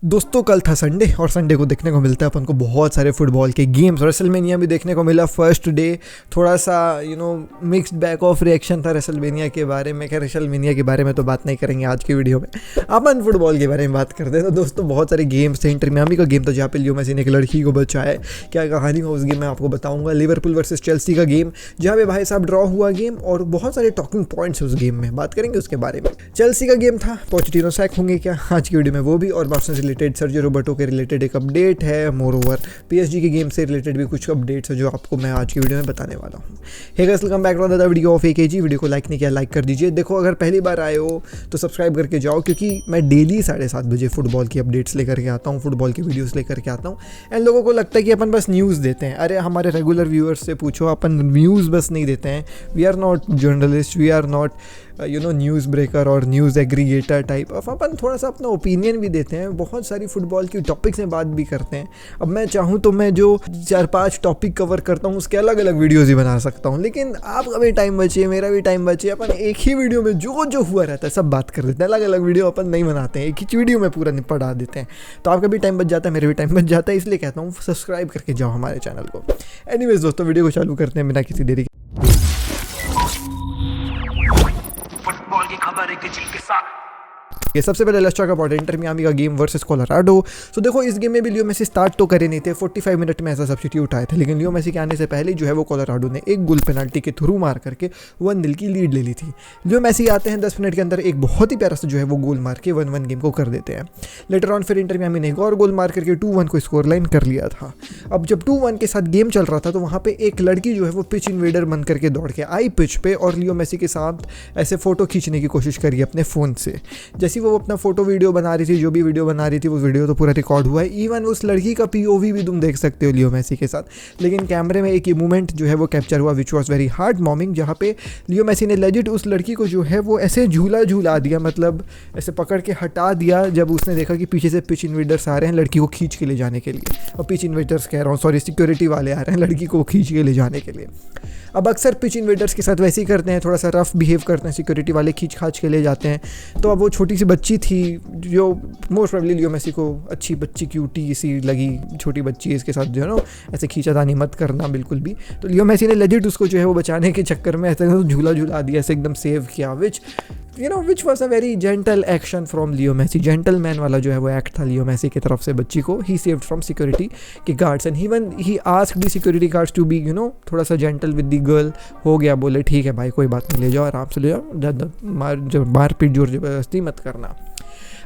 दोस्तों कल था संडे और संडे को देखने को मिलता है अपन को बहुत सारे फुटबॉल के गेम्स। रेसलमेनिया भी देखने को मिला फर्स्ट डे। थोड़ा सा मिक्स्ड बैक ऑफ रिएक्शन था रेसलमेनिया के बारे में। क्या रेसलमेनिया के बारे में तो बात नहीं करेंगे आज की वीडियो में, अपन फुटबॉल के बारे में बात करते हैं। तो दोस्तों बहुत सारे गेम्स थे। इंटर मियामी का गेम था जहाँ पे लियो मेसी ने एक लड़की को बचाया। क्या कहानी हो उस गेम में आपको बताऊंगा। लिवरपूल वर्सेस चेल्सी का गेम जहाँ पे भाई साहब ड्रॉ हुआ गेम और बहुत सारे टॉकिंग पॉइंट्स उस गेम में, बात करेंगे उसके बारे में। चेल्सी का गेम था, पोचेटिनो सैक होंगे क्या आज की वीडियो में, वो भी। और बार्सा से रिलेटेड सर्जियो रोबर्टो के रिलेटेड एक अपडेट है। मोर ओवर पीएसजी के गेम से रिलेटेड भी कुछ अपडेट्स है जो आपको मैं आज की वीडियो में बताने वाला हूँ। Hey guys, welcome back to another video of AKG. Video को लाइक नहीं किया, लाइक कर दीजिए। देखो अगर पहली बार आए हो तो सब्सक्राइब करके जाओ, क्योंकि मैं डेली 7:30 बजे फुटबॉल की अपडेट्स लेकर के आता हूँ, फुटबॉल की वीडियोस लेकर के आता हूँ। एंड लोगों को लगता है कि अपन बस न्यूज़ देते हैं। अरे हमारे रेगुलर व्यूअर्स से पूछो, अपन न्यूज़ बस नहीं देते हैं। We are not journalist, we are not news breaker और न्यूज़ एग्रीगेटर टाइप ऑफ। अपन थोड़ा सा अपना ओपिनियन भी देते हैं, बहुत सारी फुटबॉल की टॉपिक्स में बात भी करते हैं। अब मैं चाहूँ तो मैं जो 4-5 टॉपिक कवर करता हूँ उसके अलग अलग वीडियोज़ ही बना सकता हूँ, लेकिन आपका भी टाइम बचे, मेरा भी टाइम बचे। अपन एक ही वीडियो में जो जो हुआ रहता है सब बात कर देते हैं। अलग अलग वीडियो अपन नहीं बनाते हैं, एक ही वीडियो में पूरा निपटा देते हैं। तो आपका भी टाइम बच जाता है, मेरा भी टाइम बच जाता है, इसलिए कहता हूँ सब्सक्राइब करके जाओ हमारे चैनल को। एनीवेज दोस्तों, वीडियो को चालू करते हैं बिना किसी देरी के। फुटबॉल की खबर एक चिल के साथ। ये सबसे पहले let's talk about inter Miami का गेम वर्सेस कोलोराडो। सो देखो इस गेम में भी लियो मेसी स्टार्ट तो करे नहीं थे, 45 मिनट में ऐसा सब्स्टिट्यूट आए थे, लेकिन लियो मेसी के आने से पहले जो है वो कोलोराडो ने एक गोल पेनल्टी के थ्रू मार करके 1-0 की लीड ले ली थी। लियो मेसी आते हैं 10 मिनट के अंदर, एक बहुत ही प्यारा सा जो है वो गोल मार के 1-1 गेम को कर देते हैं। लेटर ऑन फिर इंटर मियामी ने एक और गोल मार करके 2-1 को स्कोर लाइन कर लिया था। अब जब 2-1 के साथ गेम चल रहा था तो वहाँ पे एक लड़की जो है वो पिच इन्वेडर बन करके दौड़ के आई पिच पे और लियो मेसी के साथ ऐसे फोटो खींचने की कोशिश करी अपने फ़ोन से। जैसे वो अपना फोटो वीडियो बना रही थी, जो भी वीडियो बना रही थी वो वीडियो तो पूरा रिकॉर्ड हुआ है। इवन उस लड़की का पीओवी भी तुम देख सकते हो लियो मेसी के साथ। लेकिन कैमरे में एक मोमेंट जो है वो कैप्चर हुआ विच वॉज वेरी हार्ड मॉमिंग, जहाँ पे लियो मेसी ने लेजिट उस लड़की को जो है वो ऐसे झूला दिया, मतलब ऐसे पकड़ के हटा दिया जब उसने देखा कि पीछे से पिच इन्वेडर्स आ रहे हैं लड़की को खींच के ले जाने के लिए। और पिच इन्वेडर्स कह रहा हूँ, सॉरी, सिक्योरिटी वाले आ रहे हैं लड़की को खींच के ले जाने के लिए। अब अक्सर पिच इन्वेडर्स के साथ वैसे ही करते हैं, थोड़ा सा रफ बिहेव करते हैं, सिक्योरिटी वाले खींच खाच के ले जाते हैं। तो अब वो छोटी सी बच्ची थी जो मोस्ट प्रोबेबली लियो मेसी को अच्छी बच्ची क्यूटी सी लगी, छोटी बच्ची इसके साथ जो है ना ऐसे खींचातानी मत करना बिल्कुल भी। तो लियो मेसी ने लेजिट उसको जो है वो बचाने के चक्कर में ऐसे झूला दिया, ऐसे एकदम सेव किया, which was a very gentle action from Leo Messi. Gentleman वाला जो है वो एक्ट था लियो मेसी की तरफ से बच्ची को। ही सेव्ड फ्रॉम सिक्योरिटी के guards and even he asked the security guards to be थोड़ा सा जेंटल विद द गर्ल। हो गया, बोले ठीक है भाई कोई बात नहीं, ले जाओ आराम से ले जाओ, मारपीट जोर जबरदस्ती मत करना।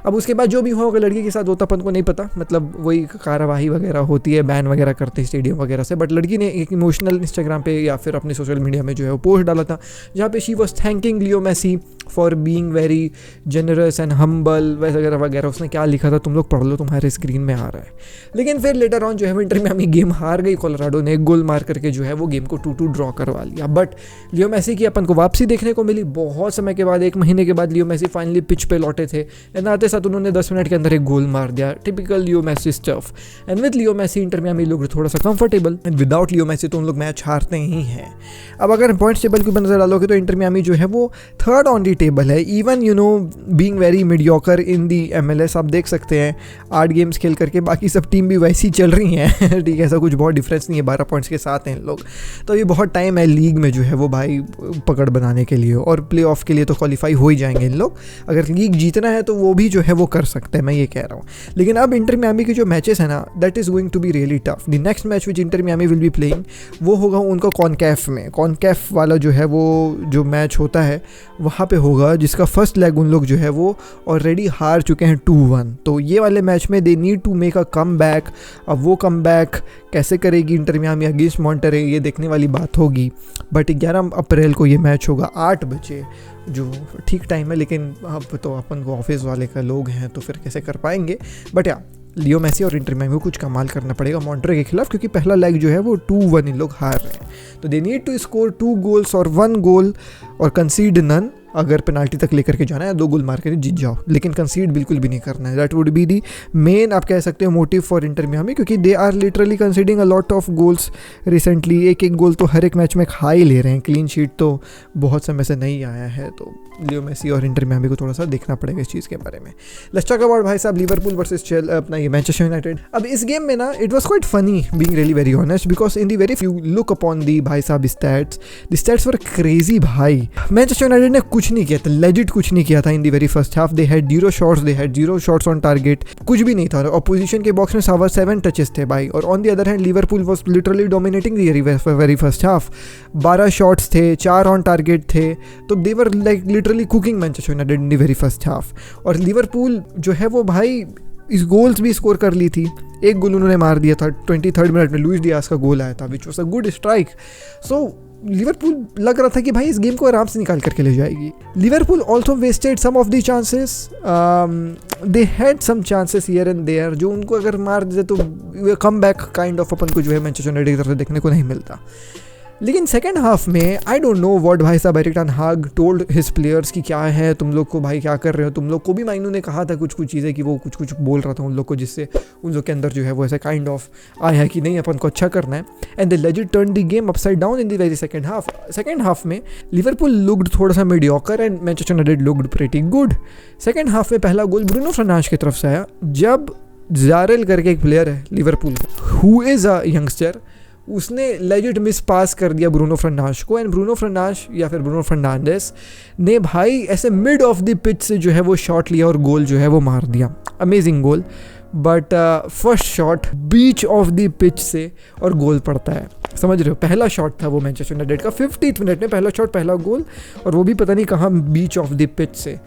अब उसके बाद जो भी होगा लड़की के साथ होता अपन को नहीं पता, मतलब वही कार्यवाही वगैरह होती है, बैन वगैरह करते हैं स्टेडियम वगैरह से। बट लड़की ने एक इमोशनल इंस्टाग्राम पे या फिर अपने सोशल मीडिया में जो है वो पोस्ट डाला था जहाँ पे she was thanking Leo Messi for being very generous and humble वगैरह वगैरह। उसने क्या लिखा था तुम लोग पढ़ लो, तुम्हारे स्क्रीन में आ रहा है। लेकिन फिर लेटर ऑन जो है इंटर मियामी गेम हार गई। कोलोराडो ने एक गोल मार करके जो है वो गेम को 2-2 ड्रॉ करवा लिया। बट लियो मेसी की अपन को वापसी देखने को मिली बहुत समय के बाद। 1 महीने के बाद लियो मेसी फाइनली पिच पे लौटे थे एंड आते साथ उन्होंने 10 मिनट के अंदर एक गोल मार दिया। Typical Leo Messi stuff. And with Leo Messi Inter Miami लोग थोड़ा सा comfortable, and without Leo Messi तो उन लोग मैच हारते ही हैं। अब अगर पॉइंट्स टेबल की नजर डालोगे तो इंटर मियामी जो है वो 3rd ऑन दी टेबल है, इवन बीइंग वेरी मीडियोकर इन दी MLS। आप देख सकते हैं 8 गेम्स खेल करके बाकी सब टीम भी वैसी चल रही हैं ठीक है, ऐसा कुछ बहुत डिफरेंस नहीं है, 12 पॉइंट्स के साथ हैं इन लोग। तो ये बहुत टाइम है लीग में जो है वो भाई पकड़ बनाने के लिए, और प्ले ऑफ के लिए तो क्वालिफाई हो ही जाएंगे इन लोग। अगर लीग जीतना है तो वो भी जो है वो कर सकते हैं, मैं ये कह रहा हूँ। लेकिन अब इंटर मियामी के जो मैचेस है ना, that is going to be really tough. The next match which Inter Miami will be playing वो होगा उनका कॉनकैफ में। कॉनकैफ वाला जो है वो जो मैच होता है वहाँ पे होगा, जिसका फर्स्ट लेग उन लोग जो है वो ऑलरेडी हार चुके हैं 2-1। तो ये वाले मैच में they need to make a comeback. अब वो कम बैक कैसे करेगी इंटर मियामी अगेंस्ट मॉन्टरे, ये देखने वाली बात होगी। बट 11 अप्रैल को ये मैच होगा 8 बजे, जो ठीक टाइम है, लेकिन अब तो अपन को ऑफिस वाले का लोग हैं तो फिर कैसे कर पाएंगे। बट या लियो मेसी और इंटर मियामी को कुछ कमाल करना पड़ेगा मॉन्टरे के खिलाफ, क्योंकि पहला लेग जो है वो 2-1 इन लोग हार रहे हैं। तो they need to score 2 goals और 1 गोल और कंसीड नन अगर पेनाल्टी तक लेकर के जाना है 2 गोल मार कर जीत जाओ, लेकिन कंसीड बिल्कुल भी नहीं करना है। That would be the main आप कह सकते हो मोटिव फॉर इंटर मियामी, क्योंकि they are literally conceding a lot of goals recently. एक गोल तो हर एक मैच में खा ही ले रहे हैं, क्लीन शीट तो बहुत समय से नहीं आया है। तो लियो मेसी और इंटर मियामी को थोड़ा सा देखना पड़ेगा इस चीज़ के बारे में। लेट्स टॉक अबाउट भाई साहब लिवरपूल वर्सेस अपना ये मैनचेस्टर यूनाइटेड। अब इस गेम में ना it was quite funny being really very honest, because in the very few look upon the भाई साहब stats, the stats were crazy भाई। मैनचेस्टर यूनाइटेड ने कुछ नहीं किया था, लेजिट कुछ नहीं किया था in the very first half. They had 0 shots on target, कुछ भी नहीं था। ऑपोजिशन के बॉक्स में 7 टचेस थे भाई, और on the other hand Liverpool was literally dominating the very first half. 12 shots थे, 4 ऑन टारगेट थे, तो they were like literally cooking Manchester United in the very first half. और लिवरपूल जो है वो भाई इस गोल्स भी स्कोर कर ली थी। एक गोल उन्होंने मार दिया था 23rd मिनट में, लुइस डियास का गोल आया था which was a good strike. So Liverpool लग रहा था कि भाई इस गेम को आराम से निकाल करके ले जाएगी। Liverpool also wasted some of the chances, they had some chances here and there जो उनको अगर मार देते तो कम बैक काइंड ऑफ अपन को जो है मैनचेस्टर यूनाइटेड की तरफ से देखने को नहीं मिलता। लेकिन सेकंड हाफ में आई डोंट नो व्हाट भाई साहब एरिक टेन हाग टोल्ड हिज प्लेयर्स कि क्या है तुम लोग को, भाई क्या कर रहे हो तुम लोग को। भी माइनू ने कहा था कुछ चीज़ें कि वो कुछ बोल रहा था उन लोग को, जिससे उन लोग के अंदर जो है वो ऐसा काइंड ऑफ आया है कि नहीं अपन को अच्छा करना है। And the legit turn the game upside down in the very second half. Second half में लिवरपूल लुक्ड थोड़ा सा mediocre and Manchester United looked pretty good. Second half में पहला गोल ब्रूनो फर्नांडिस की तरफ से आया, जब ज़ारेल करके एक प्लेयर है लिवरपूल का, हु इज़ अ यंगस्टर, उसने लेजिट मिस पास कर दिया ब्रूनो फर्नांडिस को, एंड ब्रूनो फर्नांडिस या फिर ब्रूनो फर्नांडिस ने भाई ऐसे मिड ऑफ द पिच से जो है वो शॉट लिया और गोल जो है वो मार दिया। Amazing goal, but first shot beach of the pitch से और गोल पड़ता है, समझ रहे हो। पहला शॉट था वो मैनचेस्टर यूनाइटेड का 50th मिनट में, पहला शॉट पहला गोल, और वो भी पता नहीं कहाँ बीच ऑफ द पिच से।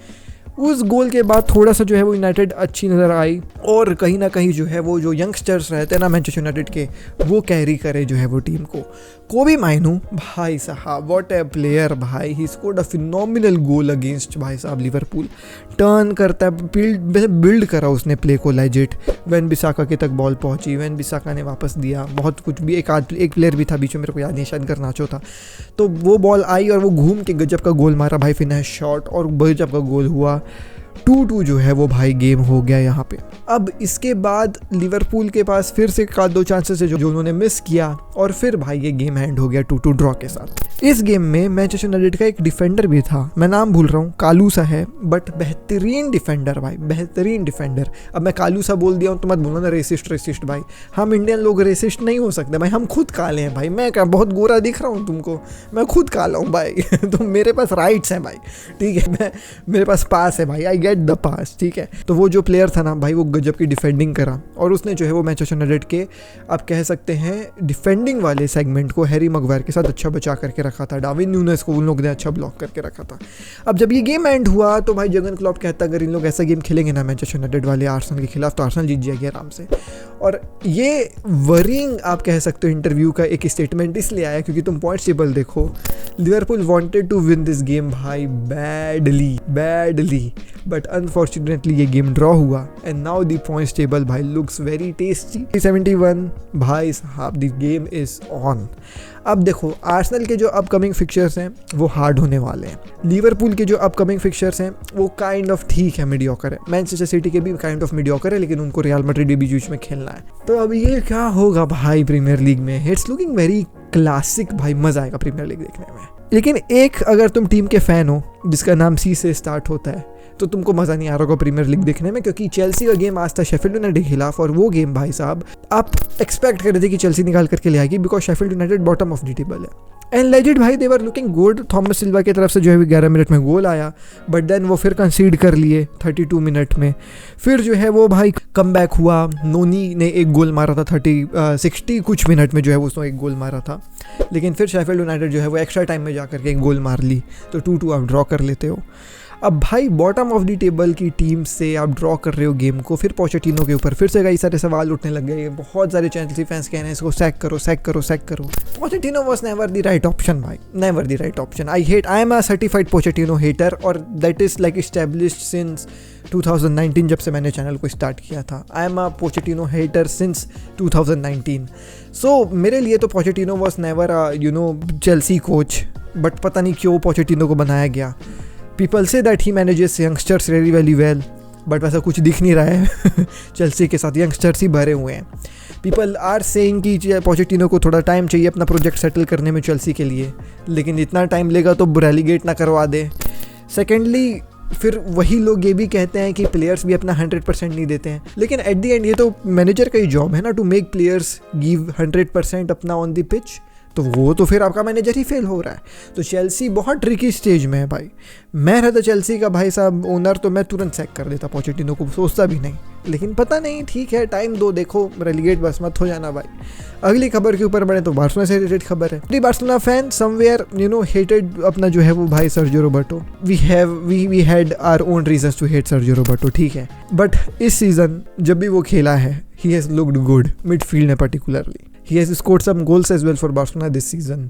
उस गोल के बाद थोड़ा सा जो है वो यूनाइटेड अच्छी नज़र आई, और कहीं ना कहीं जो है वो जो यंगस्टर्स रहते हैं ना मैनचेस्टर यूनाइटेड के, वो कैरी करे जो है वो टीम को। कोबी माइनू भाई साहब व्हाट ए प्लेयर भाई, he scored a phenomenal goal against भाई साहब लिवरपूल। टर्न करता है, बिल्ड करा उसने प्ले को लेजिट। वैन बिसाका के तक बॉल पहुंची, वैन बिसाका ने वापस दिया, बहुत कुछ भी। एक प्लेयर भी था बीच में, मेरे को याद नहीं, शायद गर्नाचो था, तो वो बॉल आई और वो घूम के गजब का गोल मारा भाई, फिनिश शॉट, और गजब का गोल हुआ। 2-2 जो है वो भाई गेम हो गया यहाँ पे। अब इसके बाद लिवरपूल के पास फिर से 2 चांसेस है जो उन्होंने मिस किया, और फिर भाई ये गेम एंड हो गया 2-2 ड्रॉ के साथ। इस गेम में मैनचेस्टर यूनाइटेड का एक डिफेंडर भी था, मैं नाम भूल रहा हूँ, कालूसा है, बट बेहतरीन डिफेंडर भाई, बेहतरीन डिफेंडर। अब मैं कालूसा बोल दिया हूँ तो मत बोलना ना रेसिस्ट भाई, हम इंडियन लोग रेसिस्ट नहीं हो सकते भाई, हम खुद काले हैं भाई। मैं क्या बहुत गोरा दिख रहा हूँ तुमको, मैं खुद काला हूँ भाई तो मेरे पास राइट्स हैं भाई, ठीक है, मेरे पास पास है भाई, आई गेट द पास, ठीक है। तो वो जो प्लेयर था ना भाई, वो गजब की डिफेंडिंग करा, और उसने जो है वो मैनचेस्टर यूनाइटेड के आप कह सकते हैं डिफेंडिंग वाले सेगमेंट को हैरी मैग्वायर के साथ अच्छा बचा करके रखा था। डार्विन न्यूनेस को उन लोग ने अच्छा ब्लॉक करके रखा था। अब जब ये गेम एंड हुआ तो भाई जर्गन क्लॉप कहता अगर इन लोग ऐसा गेम खेलेंगे ना मैनचेस्टर यूनाइटेड वाले आर्सेनल के खिलाफ, तो आर्सेनल जीत जाएगी आराम से। और ये वरिंग आप कह सकते हो इंटरव्यू का एक स्टेटमेंट इसलिए आया क्योंकि तुम पॉइंट्स टेबल देखो, Liverpool wanted to win this game भाई बैडली, बट अनफॉर्चुनेटली ये गेम ड्रॉ हुआ, and now the points table भाई लुक्स वेरी टेस्टी। 71 भाई साहब, द गेम इज ऑन। अब देखो आर्सेनल के जो अपकमिंग फिक्चर्स हैं वो हार्ड होने वाले हैं, लिवरपूल के जो अपकमिंग फिक्चर्स हैं वो काइंड ऑफ ठीक है, मीडियोकर है, मैनचेस्टर सिटी के भी काइंड ऑफ मीडियोकर है, लेकिन उनको रियल मैड्रिड भी बीच में खेलना है। तो अब ये क्या होगा भाई प्रीमियर लीग में, इट्स लुकिंग वेरी क्लासिक भाई, मजा आएगा प्रीमियर लीग देखने में। लेकिन एक अगर तुम टीम के फैन हो जिसका नाम सी से स्टार्ट होता है, तो तुमको मज़ा नहीं आ रहा होगा प्रीमियर लीग देखने में, क्योंकि चेल्सी का गेम आज था शेफील्ड यूनाइटेड के खिलाफ, और वो गेम भाई साहब आप एक्सपेक्ट कर रहे थे कि चेल्सी निकाल करके ले आएगी, because Sheffield United bottom of the table है। एंड लेजिट भाई दे वर लुकिंग गुड, थॉमस सिल्वा की तरफ से जो है 11 मिनट में गोल आया, बट देन वो फिर कंसीड कर लिए 32 मिनट में। फिर जो है वो भाई कम बैक हुआ, नोनी ने एक गोल मारा था 60 कुछ मिनट में जो है उसने एक गोल मारा था, लेकिन फिर शेफील्ड यूनाइटेड जो है वो एक्स्ट्रा टाइम में जाकर के एक गोल मार ली, तो 2-2 आप ड्रॉ कर लेते हो। अब भाई बॉटम ऑफ द टेबल की टीम से आप ड्रॉ कर रहे हो गेम को, फिर पोचेटिनो के ऊपर फिर से कई सारे सवाल उठने लग गए, बहुत सारे चेल्सी फैंस कह रहे हैं इसको सैक करो। Pochettino was never the right option भाई, never the right option. I am a certified Pochettino hater, और that is like established since 2019 जब से मैंने चैनल को स्टार्ट किया था। I am a Pochettino hater since 2019। So मेरे लिए तो Pochettino was never a Chelsea coach, but पता नहीं क्यों पोचेटिनो को बनाया गया। People say that he manages youngsters very very well, but वैसा कुछ दिख नहीं रहा है चेल्सी के साथ यंगस्टर्स ही भरे हुए हैं। पीपल आर सेइंग कि पोचेटिनो को थोड़ा टाइम चाहिए अपना प्रोजेक्ट सेटल करने में चेल्सी के लिए, लेकिन इतना टाइम लेगा तो रेलीगेट ना करवा दे। सेकेंडली फिर वही लोग ये भी कहते हैं कि प्लेयर्स भी अपना 100% नहीं देते हैं, लेकिन एट द एंड ये तो मैनेजर का ही जॉब है ना, टू मेक प्लेयर्स गिव 100% अपना ऑन द पिच, तो वो तो फिर आपका मैनेजर ही फेल हो रहा है। तो चेल्सी बहुत ट्रिकी स्टेज में है भाई। मैं रहता चेल्सी का भाई साहब ओनर तो मैं तुरंत सैक कर देता पोचेटिनो को, सोचता भी नहीं, लेकिन पता नहीं, ठीक है टाइम दो, देखो रेलीगेट बस मत हो जाना भाई। अगली खबर के ऊपर बढ़े तो बार्सिलोना से रिलेटेड खबर है। बार्सिलोना फैन समवेयर हेटेड अपना जो है वो भाई Sergio Roberto. We had our own reasons to hate Sergio Roberto, ठीक है, बट इस सीजन जब भी वो खेला है he has looked good midfield में particularly. He has scored some goals as well for Barcelona this season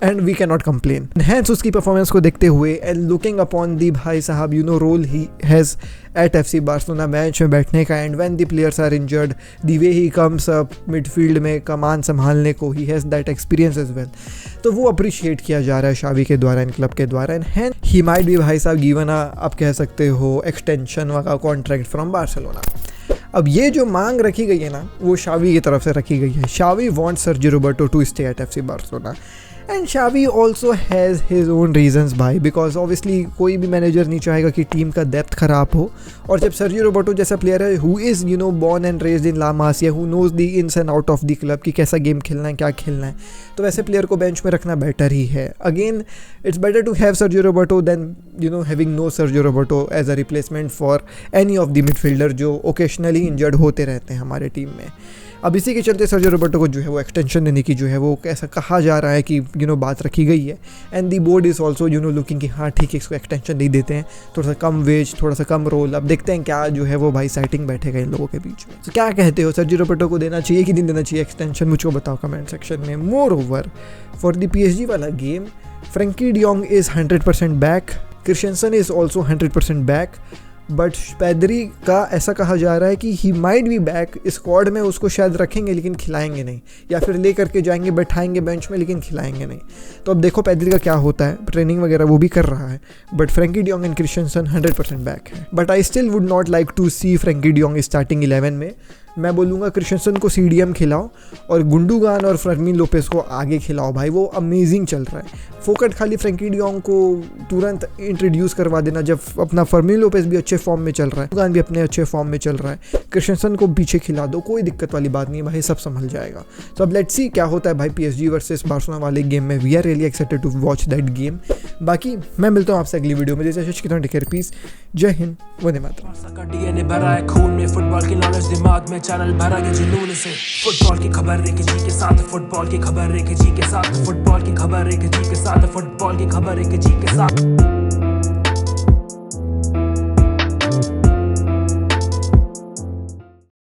and we cannot complain. Hence उसकी परफॉर्मेंस को देखते हुए and looking upon the भाई साहब role he has at FC Barcelona bench में बैठने का, and when the players are injured the way he comes up midfield में कमान संभालने को, he has that experience as well. तो वो अप्रिशिएट किया जा रहा है शावी के द्वारा, इन क्लब के द्वारा, and hence he might be भाई साहब गिवन आप कह सकते हो एक्सटेंशन वाला कॉन्ट्रैक्ट फ्रॉम बार्सिलोना। अब ये जो मांग रखी गई है ना वो शावी की तरफ से रखी गई है। Xavi wants Sergio Roberto to stay at FC Barcelona and Xavi also has his own reasons भाई, बिकॉज ऑब्वियसली कोई भी मैनेजर नहीं चाहेगा कि टीम का डेप्थ खराब हो, और जब सर्जियो रोबर्टो जैसा प्लेयर है who is born and raised in La Masia, who knows the ins and out of the club कि कैसा गेम खेलना है, क्या खेलना है, तो वैसे प्लेयर को बेंच में रखना बेटर ही है। Again it's better to have Sergio Roberto than having no Sergio Roberto as a replacement for any of the midfielder जो ओकेशनली इंजर्ड होते रहते हैं हमारे टीम में। अब इसी के चलते सर्जियो रोबर्टो को जो है वो एक्सटेंशन देने की जो है वो ऐसा कहा जा रहा है कि बात रखी गई है, and the board is also looking कि हाँ ठीक है इसको एक्सटेंशन नहीं देते हैं, थोड़ा सा कम वेज, थोड़ा सा कम रोल। अब देखते हैं क्या जो है वो भाई सेटिंग बैठेगा इन लोगों के बीच में। तो क्या कहते हो, सर्जियो रोबर्टो को देना चाहिए कि नहीं देना चाहिए एक्सटेंशन, मुझको बताओ कमेंट सेक्शन में। More over for the PSG वाला game Frenkie de Jong is 100% back, Christiansen is also 100% back, but Pedri का ऐसा कहा जा रहा है कि he might be back, squad में उसको शायद रखेंगे लेकिन खिलाएंगे नहीं, या फिर ले करके जाएंगे बैठाएंगे बेंच में लेकिन खिलाएंगे नहीं। तो अब देखो पेद्री का क्या होता है, ट्रेनिंग वगैरह वो भी कर रहा है, but Frenkie de Jong and Christensen 100% back है। But I still would not like to see Frenkie de Jong starting 11 में। मैं बोलूँगा क्रिस्टियनसन को CDM खिलाओ और गुंडोगान और फर्मीन लोपेस को आगे खिलाओ भाई, वो अमेजिंग चल रहा है। फोकट खाली फ्रैंकी डियोंग को तुरंत इंट्रोड्यूस करवा देना जब अपना फर्मीन लोपेस भी अच्छे फॉर्म में चल रहा है, गुंडोगान भी अपने अच्छे फॉर्म में चल रहा है, क्रिस्टियनसन को पीछे खिला दो, कोई दिक्कत वाली बात नहीं है भाई, सब संभल जाएगा। तो अब लेट्स सी क्या होता है भाई PSG वर्सेस बार्सिलोना वाले गेम में। We are really excited to watch that game. बाकी मैं मिलता हूँ आपसे अगली वीडियो में। जैसे टेक केयर, पीस, जय हिंद, वंदे मातरम। DNA भरा है खून में, फुटबॉल की नॉलेज दिमाग में, चैनल भरा के जुनून से। फुटबॉल की खबर एक जी के साथ, फुटबॉल की खबर एक जी के साथ, फुटबॉल की खबर एक जी के साथ, फुटबॉल की खबर एक जी के साथ।